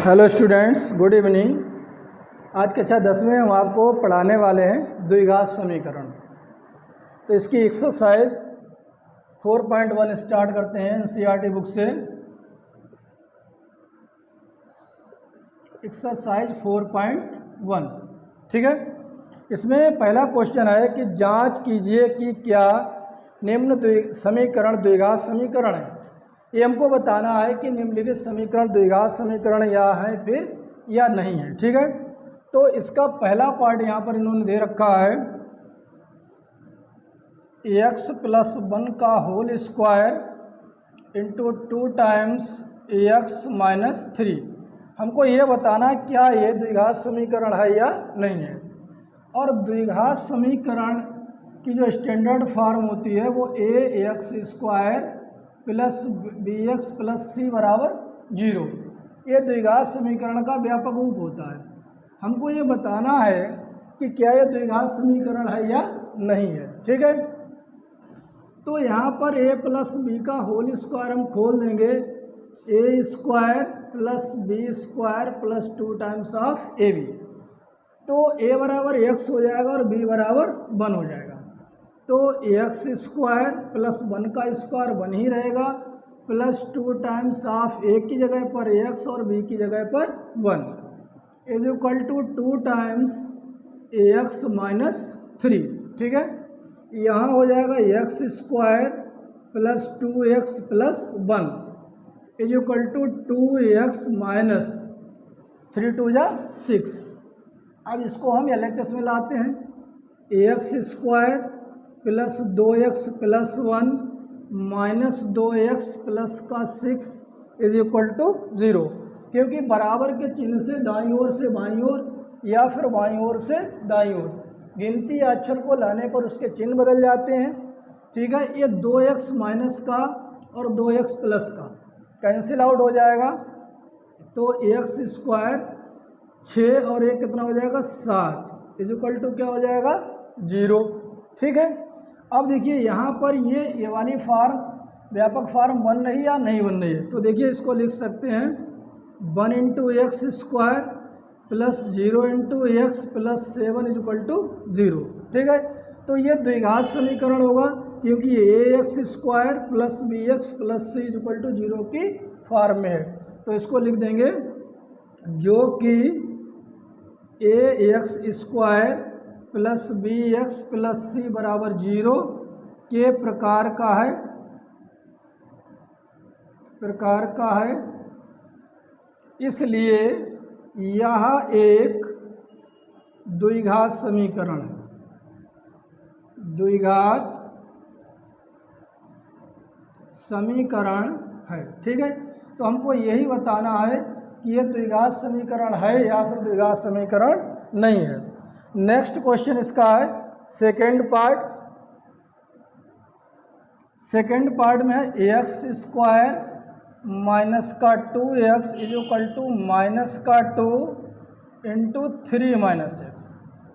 Hello students, good evening. आज कक्षा 10 में हम आपको पढ़ाने वाले हैं द्विघात समीकरण। तो इसकी एक्सरसाइज 4.1 स्टार्ट करते हैं एनसीईआरटी बुक से। एक्सरसाइज 4.1, ठीक है। इसमें पहला क्वेश्चन है कि जांच कीजिए कि क्या निम्न समीकरण द्विघात समीकरण है। ये हमको बताना है कि निम्नलिखित समीकरण द्विघात समीकरण या है फिर या नहीं है, ठीक है। तो इसका पहला पार्ट यहाँ पर इन्होंने दे रखा है x + 1 का whole square into 2 times x - 3। हमको ये बताना क्या ये द्विघात समीकरण है या नहीं है। और द्विघात समीकरण की जो स्टैंडर्ड फॉर्म होती है वो ax² + bx + c = 0। ये द्विघात समीकरण का व्यापक रूप होता है। हमको ये बताना है कि क्या ये द्विघात समीकरण है या नहीं है, ठीक है। तो यहाँ पर a + b का होल स्क्वायर हम खोल देंगे, a² + b² + 2 times of ab। तो a बराबर x हो जाएगा और b बराबर 1 हो जाएगा। तो x² + 1 का स्क्वायर 1 ही रहेगा, प्लस 2 टाइम्स ऑफ a की जगह पर x और b की जगह पर 1 = 2 टाइम्स ax - 3, ठीक है। यहाँ हो जाएगा x² + 2x + 1 = 2x - 3 2 = 6। अब इसको हम LHS में लाते हैं। ax² + 2x + 1 - 2x + 6 = 0, क्योंकि बराबर के चिन्ह से दाईं ओर से बाईं ओर या फिर बाईं ओर से दाईं ओर गिनती या अक्षर को लाने पर उसके चिन्ह बदल जाते हैं, ठीक है। ये 2x माइनस का और 2x प्लस का कैंसिल आउट हो जाएगा। तो ax² 6 और 1 कितना हो जाएगा 7 = क्या हो जाएगा 0, ठीक है। अब देखिए यहाँ पर ये वाली फार्म व्यापक फार्म बन रही है या नहीं बन रही है। तो देखिए इसको लिख सकते हैं 1 × x² + 0 × x + 7 = 0, ठीक है। तो ये द्विघात समीकरण होगा क्योंकि ये ax² + bx + c = 0 की फार्म में है। तो इसको लिख देंगे जो कि ax² + bx + c = 0 के प्रकार का है, इसलिए यह एक द्विघात समीकरण है। द्विघात समीकरण है, ठीक है। तो हमको यही बताना है कि यह द्विघात समीकरण है या फिर द्विघात समीकरण नहीं है। नेक्स्ट क्वेश्चन इसका है सेकेंड पार्ट में है ax² - 2x = -2 × 3 - x।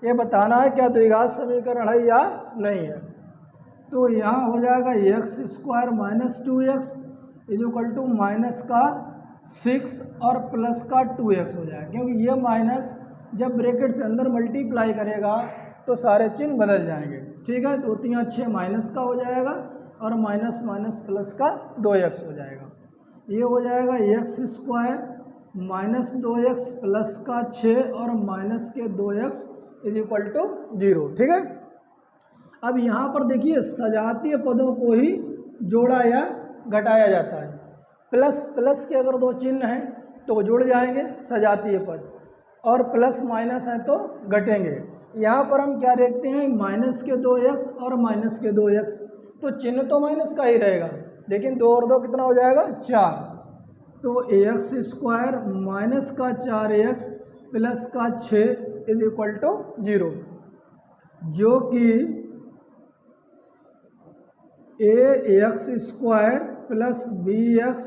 ये बताना है क्या द्विघात समीकरण है या नहीं है। तो यहाँ हो जाएगा x² - 2x = -6 और प्लस का 2x हो जाएगा, क्योंकि ये माइनस जब ब्रैकेट से अंदर मल्टीप्लाई करेगा तो सारे चिन्ह बदल जाएंगे, ठीक है। तो 3 6 माइनस का हो जाएगा और माइनस माइनस प्लस का 2x हो जाएगा। ये हो जाएगा x² - 2x प्लस का 6 और माइनस के 2x = 0, ठीक है। अब यहाँ पर देखिए सजातीय पदों को ही जोड़ा या घटाया जाता है। प्लस के अगर 2 चिन्ह हैं तो वो जुड़ जाएंगे सजातीय पद, और प्लस माइनस हैं तो घटेंगे। यहाँ पर हम क्या देखते हैं माइनस के 2x और माइनस के 2x, तो चिन्ह तो माइनस का ही रहेगा, लेकिन 2 और 2 कितना हो जाएगा 4। तो ax² - का 4x प्लस का 6 = 0, जो कि ax² + bx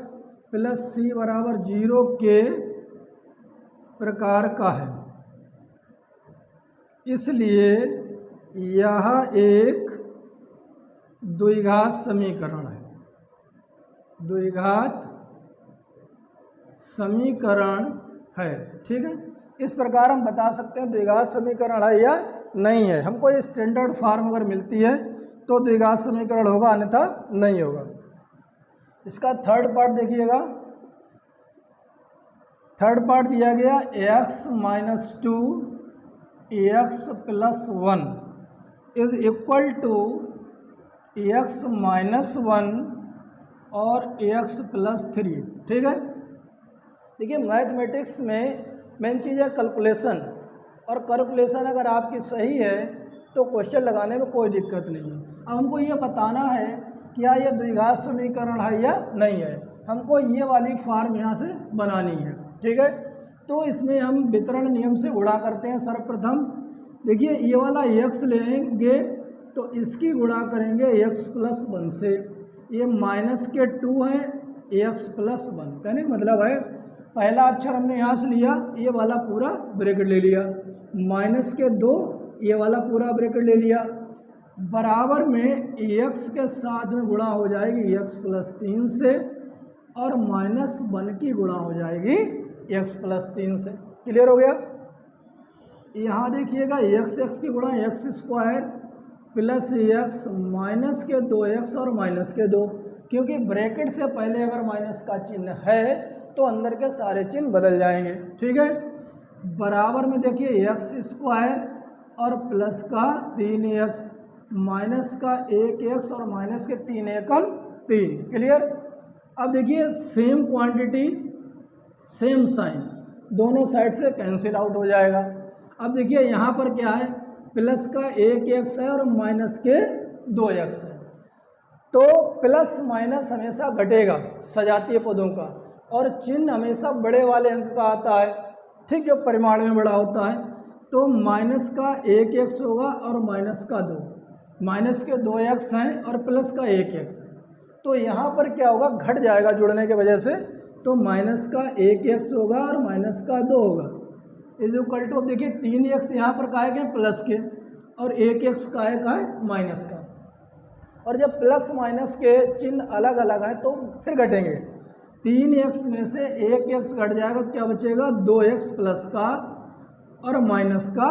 + c = 0 के प्रकार का है, इसलिए यह एक द्विघात समीकरण है। द्विघात समीकरण है। ठीक है, इस प्रकार हम बता सकते हैं द्विघात समीकरण है या नहीं है। हमको ये स्टैंडर्ड फॉर्म अगर मिलती है तो द्विघात समीकरण होगा, अन्यथा नहीं होगा। इसका थर्ड पार्ट देखिएगा, थर्ड पार्ट दिया गया x minus 2 x plus 1 is equal to x minus 1 और एक्स प्लस 3। ठीक है, देखिए मैथमेटिक्स में मेन चीज़ है कैलकुलेशन, और कैलकुलेशन अगर आपकी सही है तो क्वेश्चन लगाने में कोई दिक्कत नहीं है। अब हमको ये बताना है क्या ये द्विघात समीकरण है या नहीं है। हमको ये वाली फॉर्म यहाँ से बनानी है। ठीक है, तो इसमें हम वितरण नियम से गुणा करते हैं। सर्वप्रथम देखिए ये वाला x लेंगे तो इसकी गुणा करेंगे x प्लस 1 से। ये माइनस के 2 है, x प्लस 1 कहने का मतलब है पहला अक्षर हमने यहाँ से लिया, ये वाला पूरा ब्रैकेट ले लिया, माइनस के 2 ये वाला पूरा ब्रैकेट ले लिया, बराबर में x के साथ में गुणा हो जाएगी x प्लस 3 से, और माइनस 1 की गुणा हो जाएगी x प्लस 3 से। क्लियर हो गया। यहाँ देखिएगा x की गुणा x square plus x minus के 2x और माइनस के 2, क्योंकि ब्रैकेट से पहले अगर माइनस का चिन्ह है तो अंदर के सारे चिन्ह बदल जाएंगे। ठीक है, बराबर में देखिए x स्क्वायर और प्लस का 3x माइनस का 1x और माइनस के 3 एकम 3। क्लियर। अब देखिए सेम क्वांटिटी सेम साइन, दोनों साइड से कैंसिल आउट हो जाएगा। अब देखिए यहाँ पर क्या है, प्लस का 1x है और माइनस के 2x है, तो प्लस माइनस हमेशा घटेगा सजातीय पदों का, और चिन्ह हमेशा बड़े वाले अंक का आता है। ठीक, जो परिमाण में बड़ा होता है, तो माइनस का 1x होगा और माइनस का 2, माइनस के 2x हैं और प्लस का 1x है, तो यहाँ पर क्या होगा, घट जाएगा जुड़ने की वजह से, तो माइनस का 1x होगा और माइनस का 2 होगा। इज इक्वल टू, अब देखिए 3x यहाँ पर का है प्लस के, और 1x का है माइनस का, और जब प्लस माइनस के चिन्ह अलग अलग हैं तो फिर घटेंगे। 3x में से 1x घट जाएगा तो क्या बचेगा, 2x प्लस का और माइनस का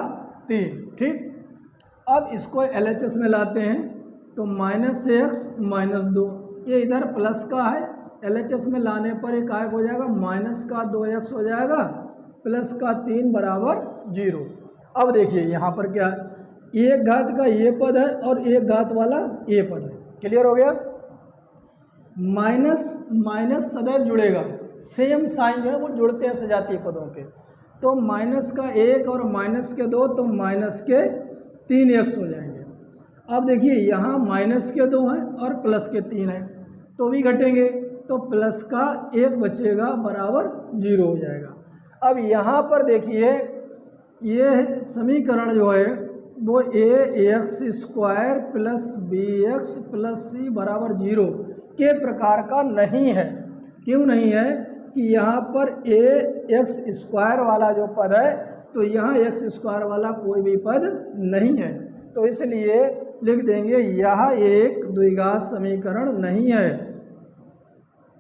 3। ठीक, अब इसको LHS में लाते हैं तो माइनस x माइनस 2, ये इधर प्लस का है, LHS में लाने पर एक आयक हो जाएगा, माइनस का 2x हो जाएगा प्लस का 3 बराबर 0। अब देखिए यहाँ पर क्या है, एक घात का ये पद है और एक घात वाला ये पद है। क्लियर हो गया। माइनस माइनस सदैव जुड़ेगा, सेम साइन जो है वो जुड़ते हैं सजातीय पदों के, तो माइनस का 1 और माइनस के 2 तो माइनस के 3x हो जाएंगे। अब देखिए यहाँ माइनस के 2 हैं और प्लस के 3 हैं, तो भी घटेंगे, तो प्लस का 1 बचेगा बराबर 0 हो जाएगा। अब यहाँ पर देखिए ये समीकरण जो है वो ax square plus bx plus c बराबर 0 के प्रकार का नहीं है। क्यों नहीं है कि यहाँ पर ax स्क्वायर वाला जो पद है, तो यहाँ x स्क्वायर वाला कोई भी पद नहीं है, तो इसलिए लिख देंगे यह एक द्विघात समीकरण नहीं है,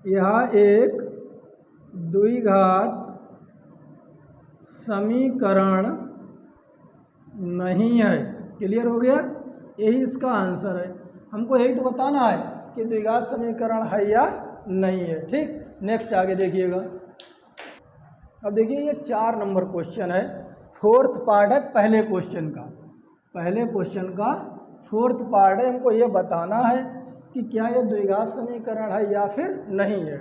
यह एक द्विघात समीकरण नहीं है। क्लियर हो गया, यही इसका आंसर है। हमको यही तो बताना है कि द्विघात समीकरण है या नहीं है। ठीक, नेक्स्ट आगे देखिएगा। अब देखिए ये 4 नंबर क्वेश्चन है, फोर्थ पार्ट है पहले क्वेश्चन का, पहले क्वेश्चन का फोर्थ पार्ट है। हमको ये बताना है कि क्या ये द्विघात समीकरण है या फिर नहीं है।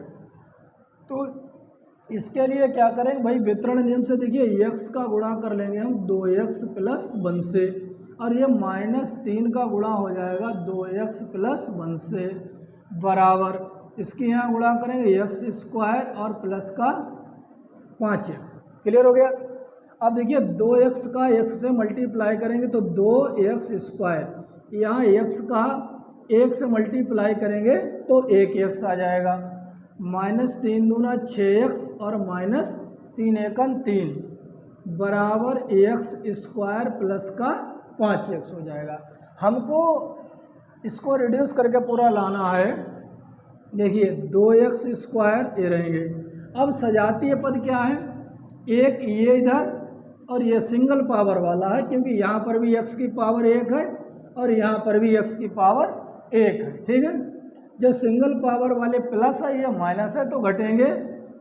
तो इसके लिए क्या करेंगे भाई, वितरण नियम से देखिए x का गुणा कर लेंगे हम 2x प्लस 1 से, और ये माइनस 3 का गुणा हो जाएगा 2x प्लस 1 से, बराबर इसके यहाँ गुणा करेंगे x स्क्वायर और प्लस का 5x। क्लियर हो गया। अब देखिए 2x का x से मल्टीप्लाई करेंगे तो 2x स्क्वायर, यहाँ x का 1 से मल्टीप्लाई करेंगे तो 1x आ जाएगा, माइनस 3 दूना 6x और माइनस 3 एकम 3 बराबर x स्क्वायर प्लस का 5x हो जाएगा। हमको इसको रिड्यूस करके पूरा लाना है। देखिए 2x स्क्वायर ये रहेंगे। अब सजातीय पद क्या है, एक ये इधर और ये सिंगल पावर वाला है, क्योंकि यहाँ पर भी x की पावर 1 है और यहाँ पर भी x की पावर 1 है। ठीक है, जब सिंगल पावर वाले प्लस है या माइनस है तो घटेंगे,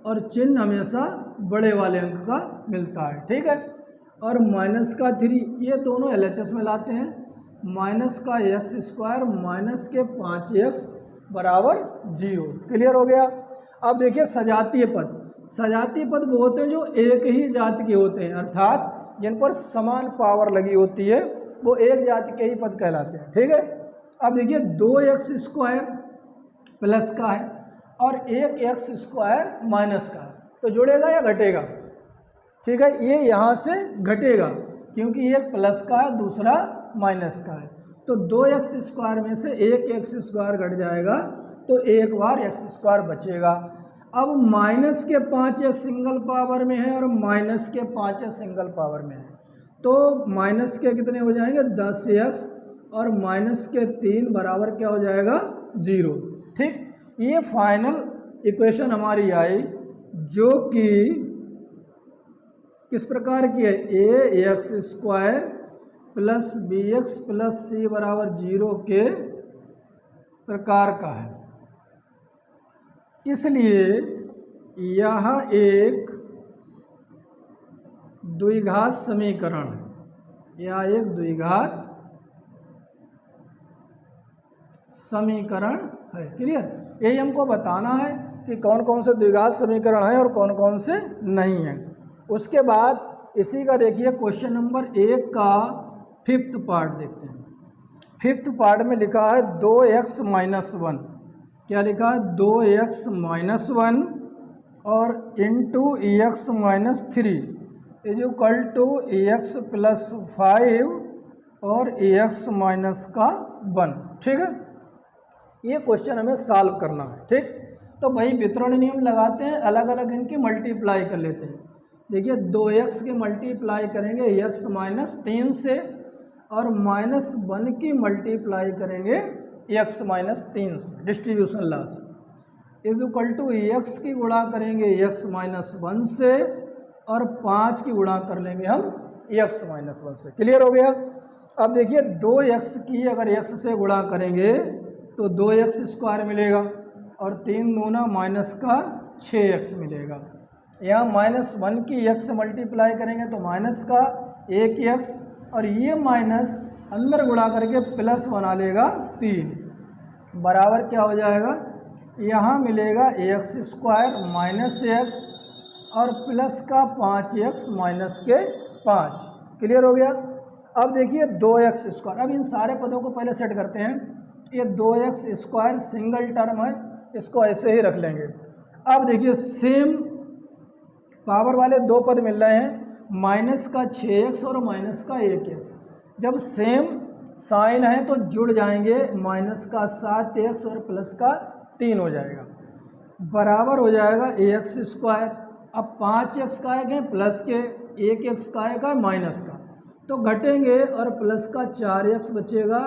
और चिन्ह हमेशा बड़े वाले अंक का मिलता है। ठीक है, और माइनस का 3 ये दोनों LHS में लाते हैं, माइनस का x² माइनस के 5x बराबर 0। क्लियर हो गया। अब देखिए सजातीय पद, सजातीय पद वो होते हैं जो एक ही जाति के होते हैं, अर्थात जिन पर समान पावर लगी होती है वो एक जाति के ही पद कहलाते हैं। ठीक है, अब देखिए 2x² प्लस का है और एक x² माइनस का है, तो जुड़ेगा या घटेगा? ठीक है, ये यहाँ से घटेगा क्योंकि एक प्लस का है दूसरा माइनस का है, तो 2x² में से एक x² घट जाएगा तो एक बार x² बचेगा। अब माइनस के 5x सिंगल पावर में है और माइनस के 5x सिंगल पावर में है, तो माइनस के कितने हो जाएंगे 10x और माइनस के 3 बराबर क्या हो जाएगा 0। ठीक, ये फाइनल इक्वेशन हमारी आई जो कि किस प्रकार की है, ax² plus bx plus c बराबर 0 के प्रकार का है। इसलिए यह एक द्विघात समीकरण है, यह एक द्विघात समीकरण है। क्लियर, यही हमको बताना है कि कौन कौन से द्विघात समीकरण है और कौन कौन से नहीं है। उसके बाद इसी का देखिए क्वेश्चन नंबर 1 का 5th पार्ट देखते हैं। 5th पार्ट में लिखा है 2x माइनस 1, क्या लिखा है 2x माइनस 1 और into x minus 3 is equal to x plus 5 और एक्स माइनस का 1। ठीक है, ये क्वेश्चन हमें सॉल्व करना है। ठीक, तो भाई वितरण नियम लगाते हैं, अलग अलग इनकी मल्टीप्लाई कर लेते हैं। देखिए 2x के मल्टीप्लाई करेंगे x माइनस 3 से और माइनस 1 की मल्टीप्लाई करेंगे x माइनस 3 से, डिस्ट्रीब्यूशन लॉ से, इज इक्वल टू एक्स की गुणा करेंगे x माइनस 1 से और 5 की गुणा कर लेंगे हम x माइनस 1 से। क्लियर हो गया। अब देखिए 2x की अगर x से गुणा करेंगे तो 2x² मिलेगा और 3 दूना माइनस का 6x मिलेगा। यहाँ माइनस 1 की x से मल्टीप्लाई करेंगे तो माइनस का 1x और ये माइनस अंदर गुणा करके प्लस बना लेगा 3 बराबर क्या हो जाएगा, यहाँ मिलेगा x² माइनस x और प्लस का 5x माइनस के 5। क्लियर हो गया। अब देखिए 2x², अब इन सारे पदों को पहले सेट करते हैं। ये 2x² सिंगल टर्म है, इसको ऐसे ही रख लेंगे। अब देखिए सेम पावर वाले दो पद मिल रहे हैं, माइनस का 6x और माइनस का 1x। जब सेम साइन है तो जुड़ जाएंगे, माइनस का 7x और प्लस का 3 हो जाएगा, बराबर हो जाएगा ax²। अब 5x का है प्लस के, 1x का है माइनस का, तो घटेंगे और प्लस का 4x बचेगा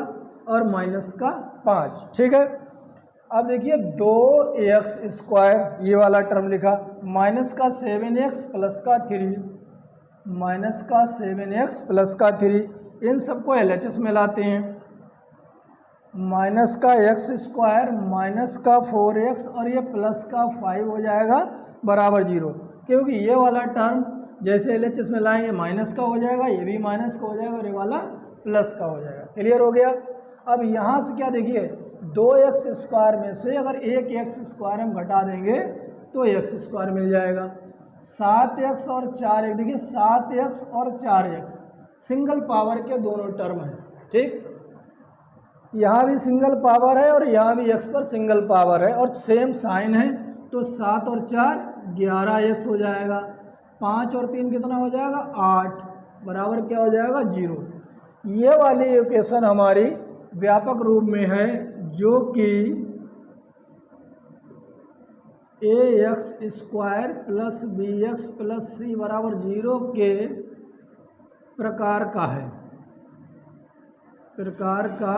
और माइनस का 5। ठीक है, अब देखिए 2x² ये वाला टर्म लिखा, माइनस का 7x प्लस का 3, माइनस का 7x प्लस का 3, इन सबको LHS में लाते हैं। माइनस का x² माइनस का 4x और ये प्लस का 5 हो जाएगा बराबर 0, क्योंकि ये वाला टर्म जैसे LHS में लाएंगे माइनस का हो जाएगा, ये भी माइनस का हो जाएगा और ये वाला प्लस का हो जाएगा। क्लियर हो गया। अब यहाँ से क्या देखिए 2x² में से अगर एक x² हम घटा देंगे तो x² मिल जाएगा। 7x और 4x, देखिए 7x और 4x सिंगल पावर के दोनों टर्म हैं। ठीक, यहाँ भी सिंगल पावर है और यहाँ भी x पर सिंगल पावर है और सेम साइन है, तो 7 और 4 11x हो जाएगा, 5 और 3 कितना हो जाएगा 8, बराबर क्या हो जाएगा 0। ये वाली इक्वेशन हमारी व्यापक रूप में है जो कि ax² plus bx plus c बराबर 0 के प्रकार का है, प्रकार का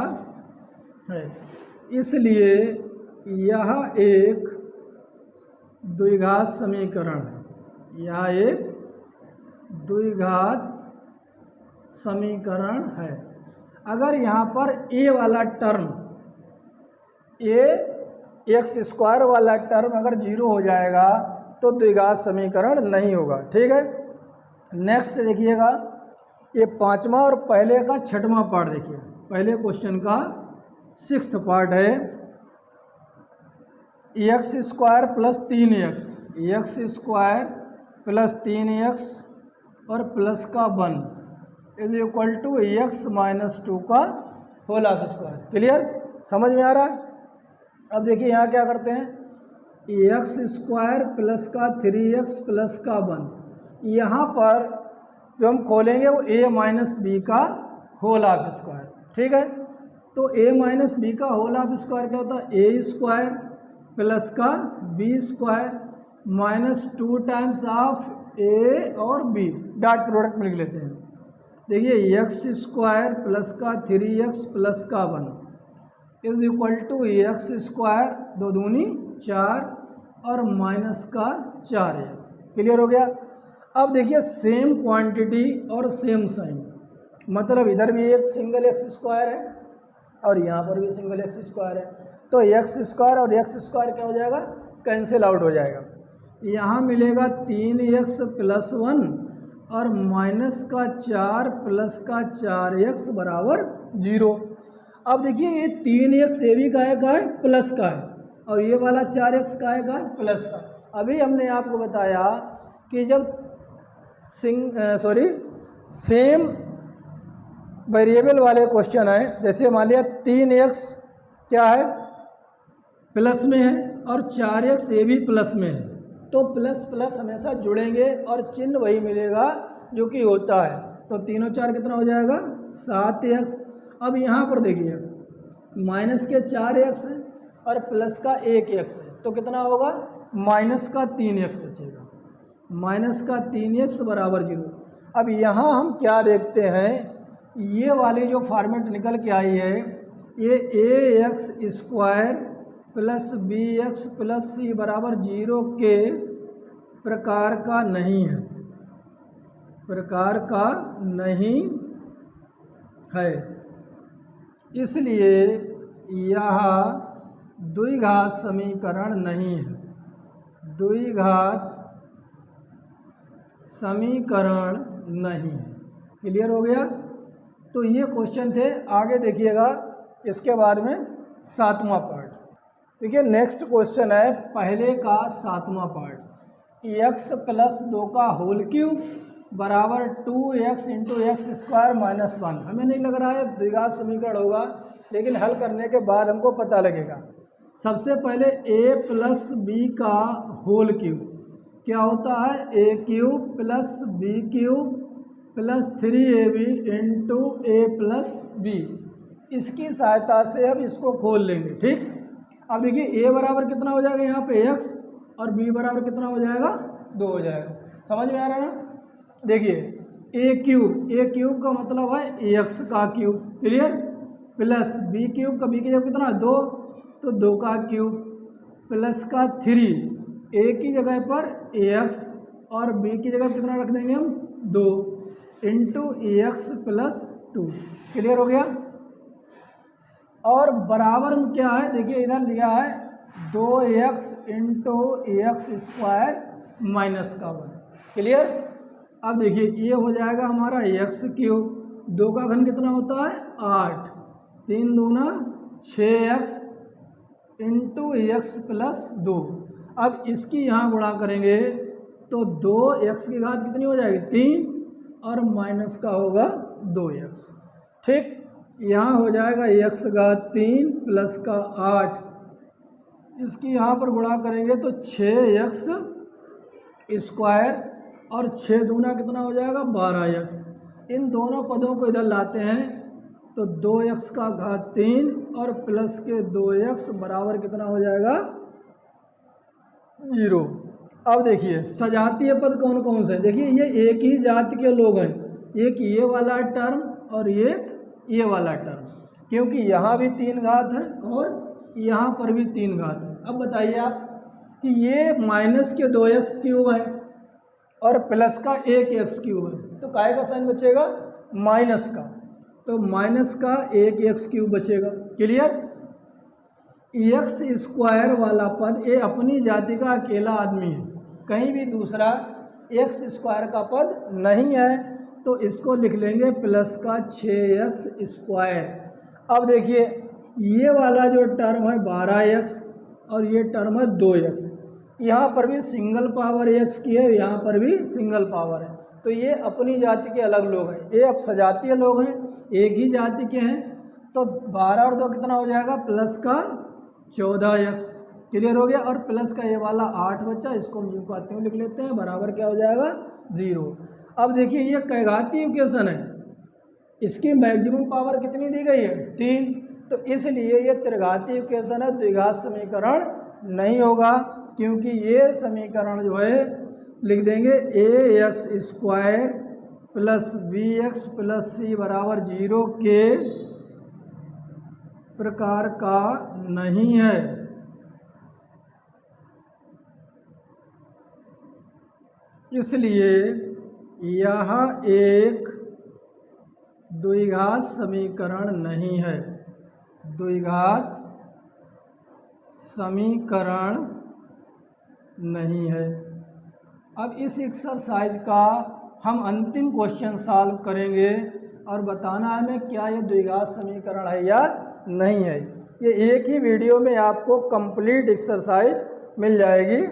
है। इसलिए यह एक द्विघात समीकरण है, यह एक द्विघात समीकरण है। अगर यहाँ पर ए वाला टर्म एक्स स्क्वायर वाला टर्म अगर जीरो हो जाएगा तो द्विघात समीकरण नहीं होगा। ठीक है, नेक्स्ट देखिएगा, ये पांचवा और पहले का छठवां पार्ट देखिए। पहले क्वेश्चन का सिक्स्थ पार्ट है, x square plus 3x, x square plus 3x और प्लस का 1 is equal to x minus 2 का होल ऑफ स्क्वायर। क्लियर, समझ में आ रहा है? अब देखिए यहाँ क्या करते हैं, एक्स स्क्वायर प्लस का 3x प्लस का 1, यहाँ पर जो हम खोलेंगे वो a माइनस बी का होल ऑफ स्क्वायर। ठीक है, तो a माइनस बी का होल ऑफ स्क्वायर क्या होता है, a स्क्वायर प्लस का B square minus 2 times of a और b, डॉट प्रोडक्ट में लिख लेते हैं। देखिए एक्स स्क्वायर प्लस का 3x प्लस का 1 is equal to x square 2 दूनी 4 और माइनस का 4x। क्लियर हो गया? अब देखिए सेम क्वांटिटी और सेम साइन, मतलब इधर भी एक सिंगल एक्स स्क्वायर है और यहाँ पर भी सिंगल एक्स स्क्वायर है, तो एक्स स्क्वायर और एक्स स्क्वायर क्या हो जाएगा, कैंसिल आउट हो जाएगा। यहाँ मिलेगा 3x प्लस 1 और माइनस का 4 प्लस का 4x बराबर 0। अब देखिए ये 3x ये भी का है प्लस का है, और ये वाला 4x का है प्लस का। अभी हमने आपको बताया कि जब सेम वेरिएबल वाले क्वेश्चन है, जैसे मान लिया 3x क्या है प्लस में है और 4x ये भी प्लस में है, तो प्लस प्लस हमेशा जुड़ेंगे और चिन्ह वही मिलेगा जो कि होता है। तो 3 और 4 कितना हो जाएगा 7x। अब यहाँ पर देखिए माइनस के 4x है और प्लस का 1x है, तो कितना होगा माइनस का 3x बचेगा, माइनस का 3x बराबर 0। अब यहाँ हम क्या देखते हैं, ये वाली जो फॉर्मेट निकल के आई है, ये ax square plus bx plus c बराबर 0 के प्रकार का नहीं है, प्रकार का नहीं है, इसलिए यह द्विघात समीकरण नहीं है, द्विघात समीकरण नहीं है। क्लियर हो गया? तो ये क्वेश्चन थे। आगे देखिएगा इसके बाद में सातवां पार्ट। देखिए नेक्स्ट क्वेश्चन है पहले का सातवां पार्ट, x प्लस 2 का होल क्यूब बराबर 2x into x square minus 1। हमें नहीं लग रहा है द्विघात समीकरण होगा, लेकिन हल करने के बाद हमको पता लगेगा। सबसे पहले a प्लस बी का होल क्यूब क्या होता है, a cube plus B cube plus 3ab into A plus B. इसकी सहायता से अब इसको खोल लेंगे। ठीक, अब देखिए a बराबर कितना हो जाएगा यहाँ पे x और b बराबर कितना हो जाएगा 2 हो जाएगा। समझ में आ रहा है ना? देखिए a क्यूब का मतलब है x का cube, clear, plus b cube का b की जगह कितना 2, तो 2 का क्यूब प्लस का 3 a की जगह पर ax और b की जगह कितना रख देंगे हम 2 इंटू एक्स प्लस 2। क्लियर हो गया? और बराबर में क्या है, देखिए इधर दिया है 2x into x square minus का 1। क्लियर? अब देखिए ये हो जाएगा हमारा एक्स क्यूब, 2 का घन कितना होता है 8, 3 दूना 6x इंटू एक्स प्लस 2। अब इसकी यहाँ गुणा करेंगे तो 2x की घात कितनी हो जाएगी 3 और माइनस का होगा 2x। ठीक, यहाँ हो जाएगा x घात 3 प्लस का 8, इसकी यहाँ पर गुणा करेंगे तो 6x स्क्वायर और 6 दूना कितना हो जाएगा 12x। इन दोनों पदों को इधर लाते हैं तो 2x का घात 3 और प्लस के 2x बराबर कितना हो जाएगा 0। अब देखिए सजातीय पद कौन कौन से हैं, देखिए ये एक ही जाति के लोग हैं, एक ये वाला टर्म और ये वाला टर्म, क्योंकि यहाँ भी 3 घात है और यहाँ पर भी 3 घात है। अब बताइए आप कि ये माइनस के 2x क्यूब है और प्लस का एक एक्स क्यूब है, तो काय का साइन बचेगा, माइनस का, तो माइनस का एक एक्स क्यूब बचेगा। क्लियर। एक्स स्क्वायर वाला पद ये अपनी जाति का अकेला आदमी है, कहीं भी दूसरा एक्स स्क्वायर का पद नहीं है, तो इसको लिख लेंगे प्लस का 6x स्क्वायर। अब देखिए ये वाला जो टर्म है 12x और ये टर्म है 2x, यहाँ पर भी सिंगल पावर x की है, यहाँ पर भी सिंगल पावर है, तो ये अपनी जाति के अलग लोग हैं, ये अब सजातीय लोग हैं, एक ही जाति के हैं। तो 12 और 2 कितना हो जाएगा, प्लस का 14x। क्लियर हो गया। और प्लस का ये वाला 8 बच्चा, इसको हम जो कहते हैं लिख लेते हैं, बराबर क्या हो जाएगा, 0। अब देखिए ये कैघातीय इक्वेशन है, इसकी मैक्सिमम पावर कितनी दी गई है, 3, तो इसलिए ये त्रिघातीय इक्वेशन है, द्विघात समीकरण नहीं होगा, क्योंकि ये समीकरण जो है लिख देंगे ax square plus bx plus c बराबर 0 के प्रकार का नहीं है। इसलिए यह एक द्विघात समीकरण नहीं है, द्विघात समीकरण नहीं है। अब इस एक्सरसाइज का हम अंतिम क्वेश्चन सॉल्व करेंगे और बताना है हमें क्या ये द्विघात समीकरण है या नहीं है। ये एक ही वीडियो में आपको कंप्लीट एक्सरसाइज मिल जाएगी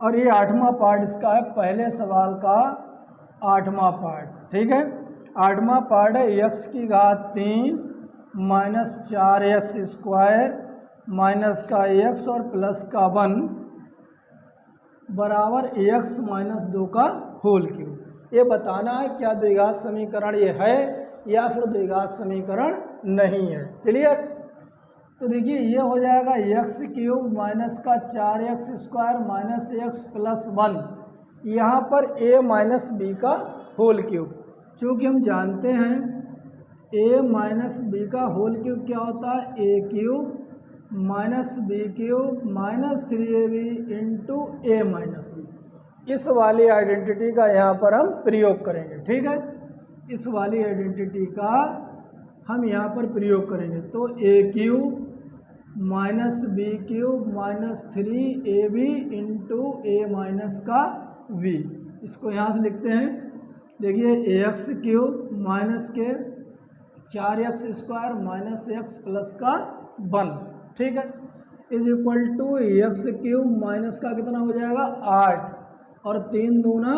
और ये 8वां पार्ट इसका है, पहले सवाल का 8वां पार्ट। ठीक है, 8वां पार्ट है x की घात 3 माइनस 4x स्क्वायर माइनस का x और प्लस का 1 बराबर x माइनस 2 का होल क्यूब। ये बताना है क्या द्विघात समीकरण ये है या फिर द्विघात समीकरण नहीं है। क्लियर। तो देखिए ये हो जाएगा एक्स क्यूब माइनस का 4x square minus x plus 1, यहाँ पर a माइनस बी का होल क्यूब। चूँकि हम जानते हैं a माइनस बी का होल क्यूब क्या होता है, a cube minus B cube minus 3ab into a minus B. इस वाली आइडेंटिटी का यहाँ पर हम प्रयोग करेंगे। ठीक है, इस वाली आइडेंटिटी का हम यहाँ पर प्रयोग करेंगे। तो a cube minus B cube minus 3ab into a minus का v, इसको यहाँ से लिखते हैं। देखिए ax क्यूब माइनस के 4x square minus x plus का 1, ठीक है, is equal to x cube minus का कितना हो जाएगा 8 और 3 दूना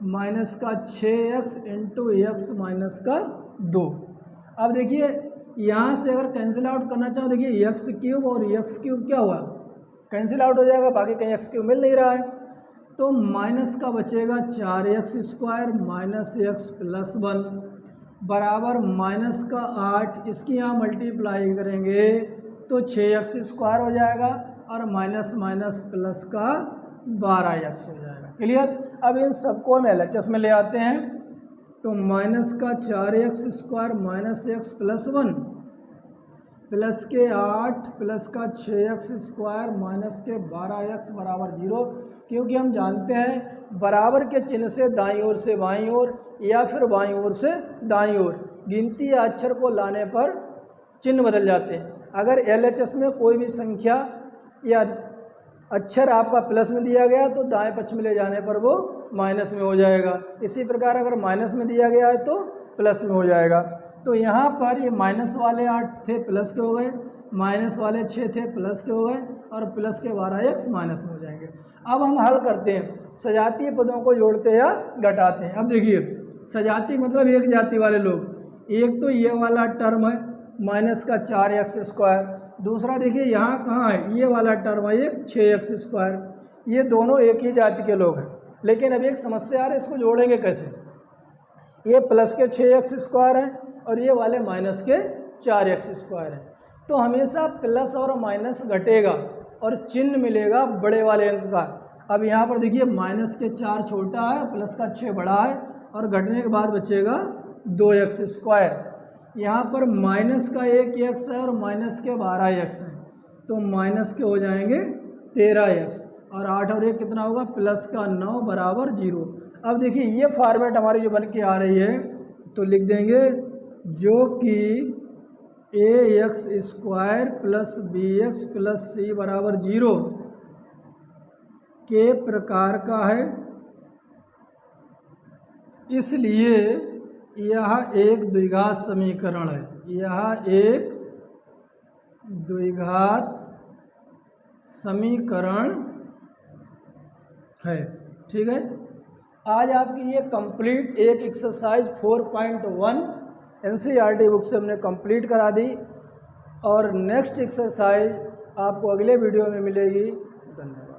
माइनस का 6x इंटू एक्स माइनस का 2। अब देखिए यहाँ से अगर कैंसिल आउट करना चाहो, देखिए एक्स क्यूब और एक्स क्यूब क्या हुआ, कैंसिल आउट हो जाएगा, बाकी कहीं एक्स क्यूब मिल नहीं रहा है, तो माइनस का बचेगा 4x square minus x plus 1 बराबर माइनस का 8, इसकी यहाँ मल्टीप्लाई करेंगे तो 6x स्क्वायर हो जाएगा और माइनस माइनस प्लस का 12x हो जाएगा। क्लियर। अब इन सबको हम LHS में ले आते हैं, तो माइनस का 4x square minus x plus 1 plus के 8 प्लस का 6x स्क्वायर माइनस के 12x बराबर 0, क्योंकि हम जानते हैं बराबर के चिन्ह से दाईं ओर से बाईं ओर या फिर बाईं ओर से दाईं ओर गिनती या अक्षर को लाने पर चिन्ह बदल जाते हैं। अगर LHS में कोई भी संख्या या अक्षर आपका प्लस में दिया गया तो दाएं पक्ष में ले जाने पर वो माइनस में हो जाएगा। इसी प्रकार अगर माइनस में दिया गया है तो प्लस में हो जाएगा। तो यहाँ पर ये माइनस वाले 8 थे प्लस के हो गए, माइनस वाले 6 थे प्लस के हो गए और प्लस के 12x माइनस में हो जाएंगे। अब हम हल करते हैं, सजातीय पदों को जोड़ते या घटाते हैं। अब देखिए सजातीय मतलब एक जाति वाले लोग, एक तो ये वाला टर्म है माइनस का 4x स्क्वायर, दूसरा देखिए यहाँ कहाँ है ये वाला टर्म है ये 6x स्क्वायर, ये दोनों एक ही जाति के लोग हैं। लेकिन अब एक समस्या आ रही है, इसको जोड़ेंगे कैसे, ये प्लस के 6x स्क्वायर है और ये वाले माइनस के 4x स्क्वायर है, तो हमेशा प्लस और माइनस घटेगा और चिन्ह मिलेगा बड़े वाले अंक का। अब यहाँ पर देखिए माइनस के 4 छोटा है, प्लस का 6 बड़ा है और घटने के बाद बचेगा 2x स्क्वायर। यहाँ पर माइनस का 1x है और माइनस के 12x है, तो माइनस के हो जाएंगे 13x और 8 और 1 कितना होगा प्लस का 9 बराबर 0। अब देखिए ये फॉर्मेट हमारी जो बन के आ रही है, तो लिख देंगे जो कि ax² plus bx plus c बराबर 0 के प्रकार का है, इसलिए यह एक द्विघात समीकरण है। यह एक द्विघात समीकरण है। ठीक है, आज आपकी ये कंप्लीट एक एक्सरसाइज 4.1 एनसीईआरटी बुक से हमने कंप्लीट करा दी, और नेक्स्ट एक्सरसाइज आपको अगले वीडियो में मिलेगी। धन्यवाद।